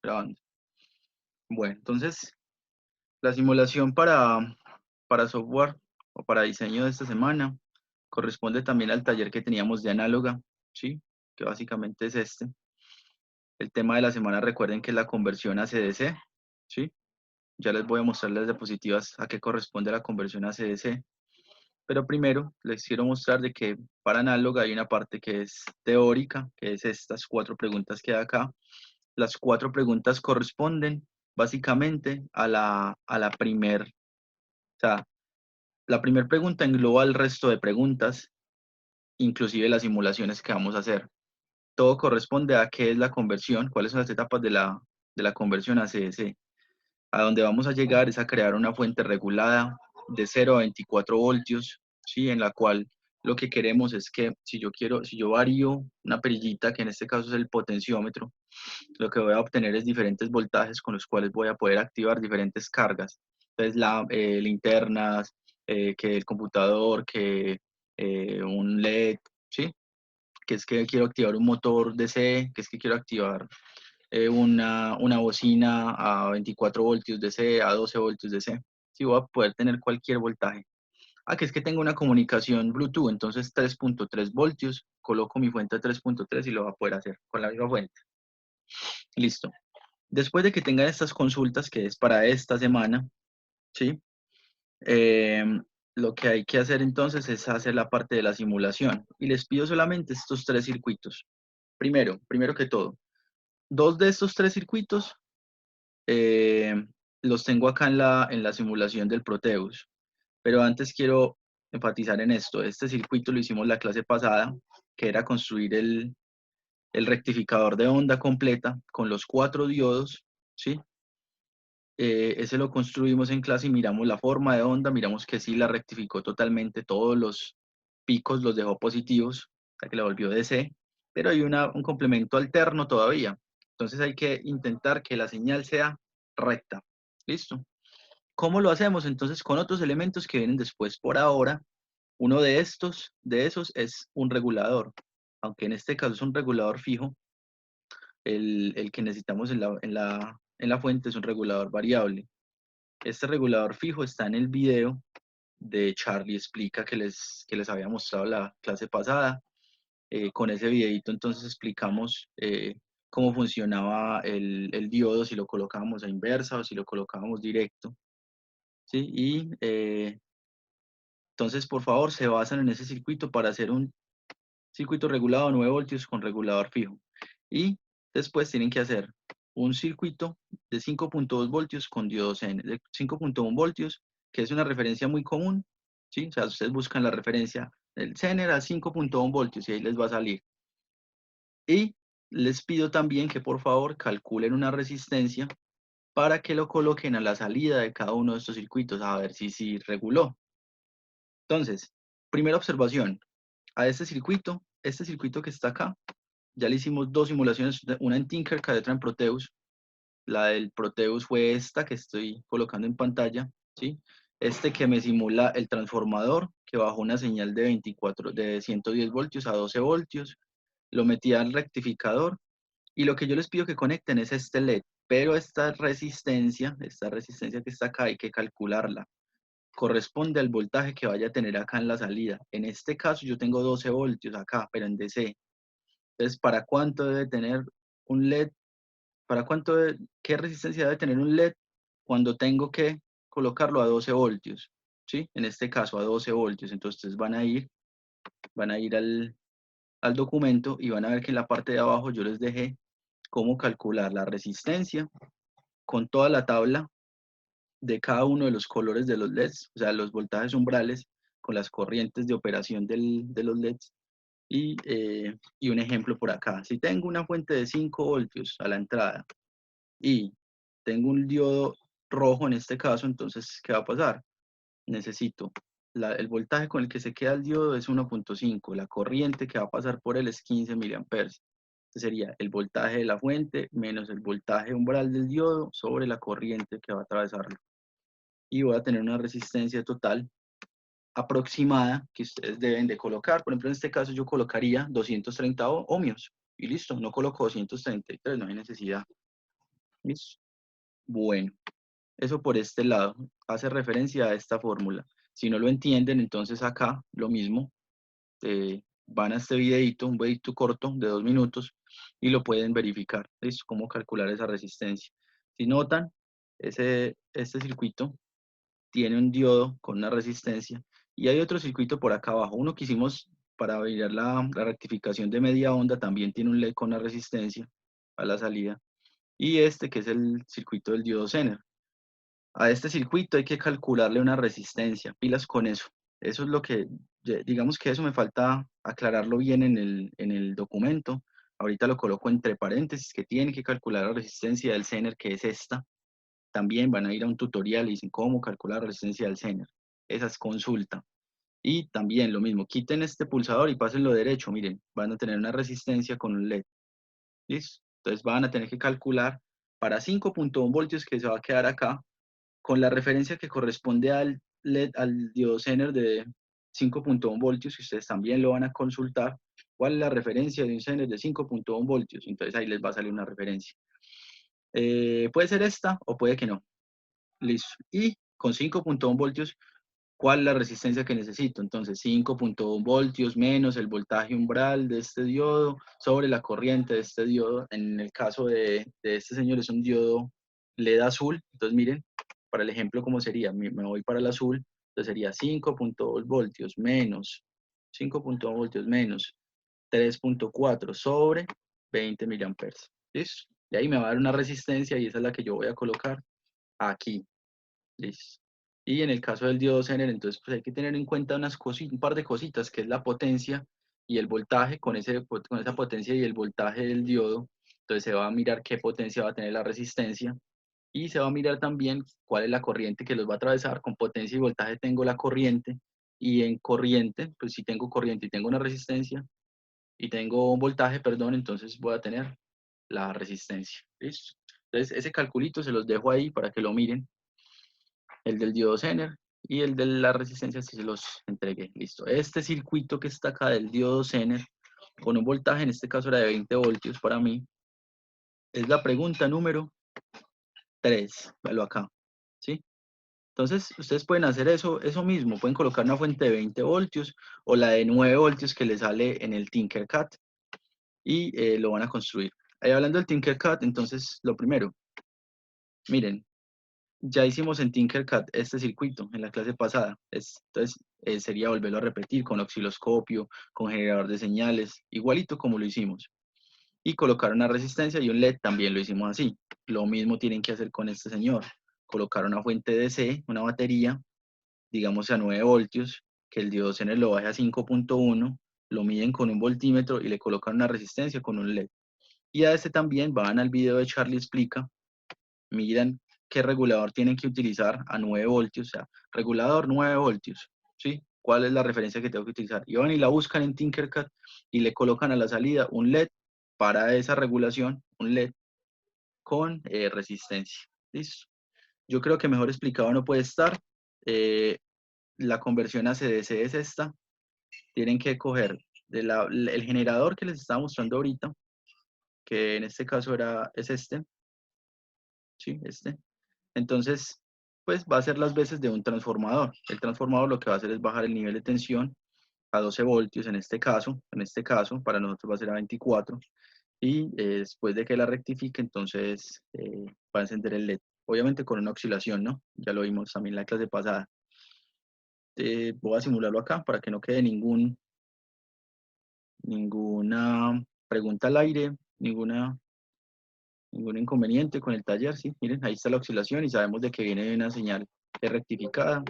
grabando. Bueno, entonces la simulación para software o para diseño de esta semana corresponde también al taller que teníamos de análoga, ¿sí? Que básicamente es este. El tema de la semana, recuerden que es la conversión a CDC, ¿sí? Ya les voy a mostrar las diapositivas a qué corresponde la conversión a CDC. Pero primero les quiero mostrar de que para análoga hay una parte que es teórica, que es estas 4 preguntas que hay acá. Las 4 preguntas corresponden básicamente a la o sea, la primera pregunta engloba el resto de preguntas, inclusive las simulaciones que vamos a hacer. Todo corresponde a qué es la conversión, cuáles son las etapas de la conversión a CDC. A donde vamos a llegar es a crear una fuente regulada de 0 a 24 voltios, ¿sí? En la cual lo que queremos es que si yo varío una perillita, que en este caso es el potenciómetro, lo que voy a obtener es diferentes voltajes con los cuales voy a poder activar diferentes cargas. Entonces, linternas, que el computador, que un LED, ¿sí? Que es que quiero activar un motor DC, que es que quiero activar una bocina a 24 voltios DC, a 12 voltios DC. Sí, voy a poder tener cualquier voltaje. Que es que tengo una comunicación Bluetooth, entonces 3.3 voltios, coloco mi fuente a 3.3 y lo voy a poder hacer con la misma fuente. Listo. Después de que tengan estas consultas, que es para esta semana, ¿sí? Eh, lo que hay que hacer entonces es hacer la parte de la simulación. Y les pido solamente estos 3 circuitos. Primero que todo, 2 de estos 3 circuitos eh, los tengo acá en la simulación del Proteus. Pero antes quiero enfatizar en esto. Este circuito lo hicimos la clase pasada, que era construir el rectificador de onda completa con los 4 diodos, ¿sí? Ese lo construimos en clase y miramos la forma de onda, miramos que sí la rectificó totalmente, todos los picos los dejó positivos, o sea que la volvió DC, pero hay un complemento alterno todavía. Entonces hay que intentar que la señal sea recta. ¿Listo? ¿Cómo lo hacemos? Entonces con otros elementos que vienen después. Por ahora, uno de esos es un regulador, aunque en este caso es un regulador fijo. El que necesitamos en la fuente es un regulador variable. Este regulador fijo está en el video de Charlie Explica que les había mostrado la clase pasada. Con ese videito entonces explicamos cómo funcionaba el diodo, si lo colocábamos a inversa o si lo colocábamos directo, ¿sí? Y entonces, por favor, se basan en ese circuito para hacer un circuito regulado a 9 voltios con regulador fijo. Y después tienen que hacer un circuito de 5.2 voltios con diodo N, de 5.1 voltios, que es una referencia muy común, ¿sí? O sea, ustedes buscan la referencia del Zener a 5.1 voltios y ahí les va a salir. Y les pido también que por favor calculen una resistencia para que lo coloquen a la salida de cada uno de estos circuitos, a ver si reguló. Entonces, primera observación, a este circuito que está acá, ya le hicimos 2 simulaciones, una en Tinkercad y otra en Proteus. La del Proteus fue esta que estoy colocando en pantalla, ¿sí? Este que me simula el transformador, que bajó una señal de 110 voltios a 12 voltios, lo metí al rectificador, y lo que yo les pido que conecten es este LED, pero esta resistencia que está acá hay que calcularla. Corresponde al voltaje que vaya a tener acá en la salida. En este caso yo tengo 12 voltios acá, pero en DC. Entonces, ¿para cuánto debe tener un LED? ¿Qué resistencia debe tener un LED cuando tengo que colocarlo a 12 voltios? ¿Sí? En este caso a 12 voltios. Entonces van a ir al documento y van a ver que en la parte de abajo yo les dejé cómo calcular la resistencia con toda la tabla de cada uno de los colores de los LEDs, o sea, los voltajes umbrales con las corrientes de operación de los LEDs. Y un ejemplo por acá. Si tengo una fuente de 5 voltios a la entrada y tengo un diodo rojo en este caso, entonces, ¿qué va a pasar? Necesito el voltaje con el que se queda el diodo es 1.5, la corriente que va a pasar por él es 15 miliamperes. Sería el voltaje de la fuente menos el voltaje umbral del diodo sobre la corriente que va a atravesarlo. Y voy a tener una resistencia total aproximada que ustedes deben de colocar. Por ejemplo, en este caso yo colocaría 230 ohmios y listo, no coloco 233, no hay necesidad. ¿Listo? Bueno, eso por este lado hace referencia a esta fórmula. Si no lo entienden, entonces acá lo mismo. Van a este videito, un videito corto de 2 minutos y lo pueden verificar. Es cómo calcular esa resistencia. Si notan, este circuito tiene un diodo con una resistencia y hay otro circuito por acá abajo. Uno que hicimos para ver la rectificación de media onda también tiene un LED con una resistencia a la salida. Y este que es el circuito del diodo Zener. A este circuito hay que calcularle una resistencia, pilas con eso. Eso es lo que, digamos que eso me falta aclararlo bien en el documento. Ahorita lo coloco entre paréntesis, que tiene que calcular la resistencia del Zener, que es esta. También van a ir a un tutorial y dicen cómo calcular la resistencia del Zener. Esa es consulta. Y también lo mismo, quiten este pulsador y pásenlo derecho. Miren, van a tener una resistencia con un LED. ¿Listo? Entonces van a tener que calcular para 5.1 voltios que se va a quedar acá, con la referencia que corresponde al LED, al diodo Zener de 5.1 voltios, que ustedes también lo van a consultar, cuál es la referencia de un Zener de 5.1 voltios. Entonces ahí les va a salir una referencia. Puede ser esta o puede que no. Listo. Y con 5.1 voltios, ¿cuál es la resistencia que necesito? Entonces 5.1 voltios menos el voltaje umbral de este diodo sobre la corriente de este diodo. En el caso de este señor es un diodo LED azul. Entonces miren, para el ejemplo, ¿cómo sería? Me voy para el azul. Entonces sería 5.2 voltios menos 5.2 voltios menos 3.4 sobre 20 miliamperes. ¿Listo? Y ahí me va a dar una resistencia y esa es la que yo voy a colocar aquí. ¿Listo? Y en el caso del diodo Zener, entonces pues hay que tener en cuenta un par de cositas, que es la potencia y el voltaje. Con esa potencia y el voltaje del diodo, entonces se va a mirar qué potencia va a tener la resistencia y se va a mirar también cuál es la corriente que los va a atravesar. Con potencia y voltaje tengo la corriente y en corriente, pues si tengo corriente y tengo una resistencia y tengo un voltaje, perdón, entonces voy a tener la resistencia. ¿Listo? Entonces ese calculito se los dejo ahí para que lo miren, el del diodo Zener y el de la resistencia si se los entregué. Listo. Este circuito que está acá del diodo Zener con un voltaje, en este caso era de 20 voltios para mí, es la pregunta número 3. Véalo acá. ¿Sí? Entonces, ustedes pueden hacer eso mismo. Pueden colocar una fuente de 20 voltios o la de 9 voltios que les sale en el Tinkercad y lo van a construir. Ahí hablando del Tinkercad, entonces, lo primero, miren, ya hicimos en Tinkercad este circuito en la clase pasada. Entonces, sería volverlo a repetir con osciloscopio, con generador de señales, igualito como lo hicimos. Y colocar una resistencia y un LED también lo hicimos así. Lo mismo tienen que hacer con este señor. Colocar una fuente DC, una batería, digamos a 9 voltios, que el diodo Zener lo baje a 5.1, lo miden con un voltímetro y le colocan una resistencia con un LED. Y a este también van al video de Charlie Explica, miran qué regulador tienen que utilizar a 9 voltios, o sea, regulador 9 voltios, ¿sí? ¿Cuál es la referencia que tengo que utilizar? Y van y la buscan en Tinkercad y le colocan a la salida un LED para esa regulación, un LED con resistencia. ¿Listo? Yo creo que mejor explicado no puede estar. La conversión a CDC es esta. Tienen que coger el generador que les estaba mostrando ahorita, que en este caso es este, ¿sí? Este. Entonces, pues va a ser las veces de un transformador. El transformador lo que va a hacer es bajar el nivel de tensión a 12 voltios en este caso, para nosotros va a ser a 24, y después de que la rectifique, entonces va a encender el LED. Obviamente con una oscilación, ¿no? Ya lo vimos también en la clase pasada. Voy a simularlo acá para que no quede ninguna pregunta al aire, ningún inconveniente con el taller, ¿sí? Miren, ahí está la oscilación y sabemos de que viene de una señal rectificada.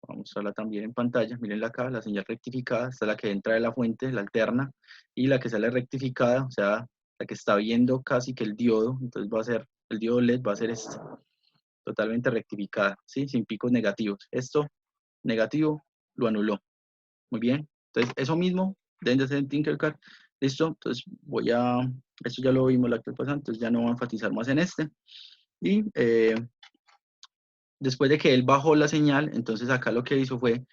Vamos a mostrarla también en pantalla. Miren acá, la señal rectificada, esta es la que entra de la fuente, la alterna, y la que sale rectificada, o sea, la que está viendo casi que el diodo, entonces va a ser, el diodo LED va a ser esta, totalmente rectificada, ¿sí? Sin picos negativos. Esto, negativo, lo anuló. Muy bien. Entonces, eso mismo deben de hacer en Tinkercad. Listo. Entonces, esto ya lo vimos la clase pasada, entonces ya no voy a enfatizar más en este. Y después de que él bajó la señal, entonces acá lo que hizo fue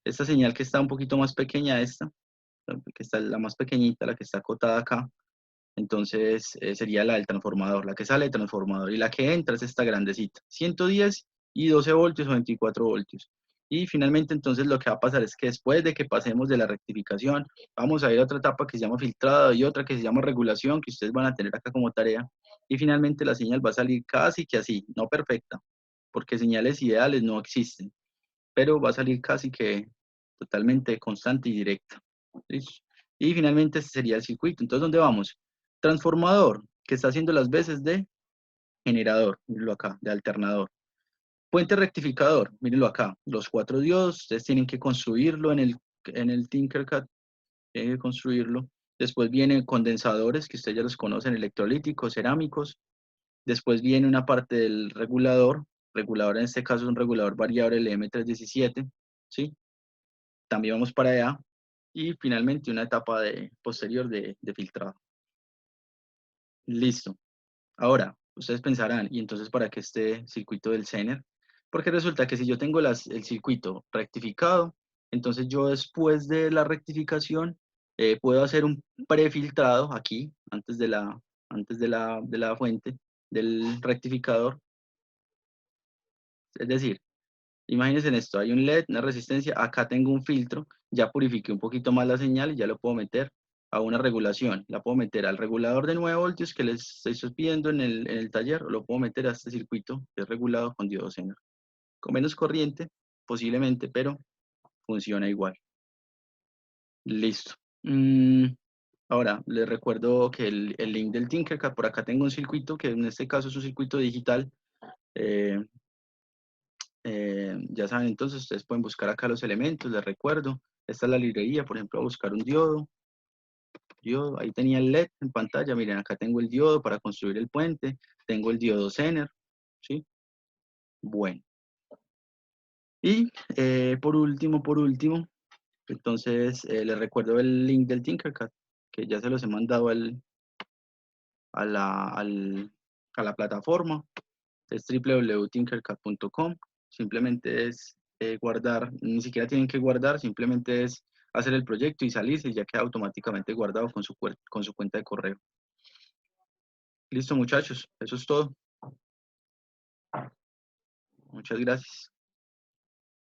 esta señal que está un poquito más pequeña, esta, que está la más pequeñita, la que está acotada acá, Entonces sería la del transformador, la que sale del transformador. Y la que entra es esta grandecita, 110 y 12 voltios o 24 voltios. Y finalmente entonces lo que va a pasar es que después de que pasemos de la rectificación, vamos a ir a otra etapa que se llama filtrado y otra que se llama regulación, que ustedes van a tener acá como tarea. Y finalmente la señal va a salir casi que así, no perfecta, porque señales ideales no existen, pero va a salir casi que totalmente constante y directa. ¿Listo? Y finalmente este sería el circuito. Entonces, ¿dónde vamos? Transformador, que está haciendo las veces de generador, mírenlo acá, de alternador. Puente rectificador, mírenlo acá, los 4 diodos, ustedes tienen que construirlo en el Tinkercad, tienen que construirlo. Después vienen condensadores, que ustedes ya los conocen, electrolíticos, cerámicos. Después viene una parte del regulador, regulador en este caso es un regulador variable LM317, ¿sí? También vamos para allá. Y finalmente una etapa posterior de filtrado. Listo. Ahora, ustedes pensarán, ¿y entonces para qué este circuito del Zener? Porque resulta que si yo tengo el circuito rectificado, entonces yo después de la rectificación puedo hacer un prefiltrado aquí, antes de la fuente del rectificador. Es decir, imagínense en esto, hay un LED, una resistencia, acá tengo un filtro, ya purifiqué un poquito más la señal y ya lo puedo meter a una regulación. La puedo meter al regulador de 9 voltios que les estoy pidiendo en el taller, o lo puedo meter a este circuito que es regulado con diodo Zener. Con menos corriente, posiblemente, pero funciona igual. Listo. Ahora, les recuerdo que el link del Tinkercad, por acá tengo un circuito, que en este caso es un circuito digital. eh, ya saben, entonces ustedes pueden buscar acá los elementos, les recuerdo. Esta es la librería, por ejemplo, a buscar un diodo, ahí tenía el LED en pantalla, miren, acá tengo el diodo para construir el puente, tengo el diodo Zener, ¿sí? Bueno, y por último, entonces les recuerdo el link del Tinkercad, que ya se los he mandado a la, al- a la plataforma, es www.tinkercad.com. Simplemente es guardar, ni siquiera tienen que guardar, simplemente es hacer el proyecto y salirse y ya queda automáticamente guardado con su cuenta de correo. Listo, muchachos, eso es todo. Muchas gracias.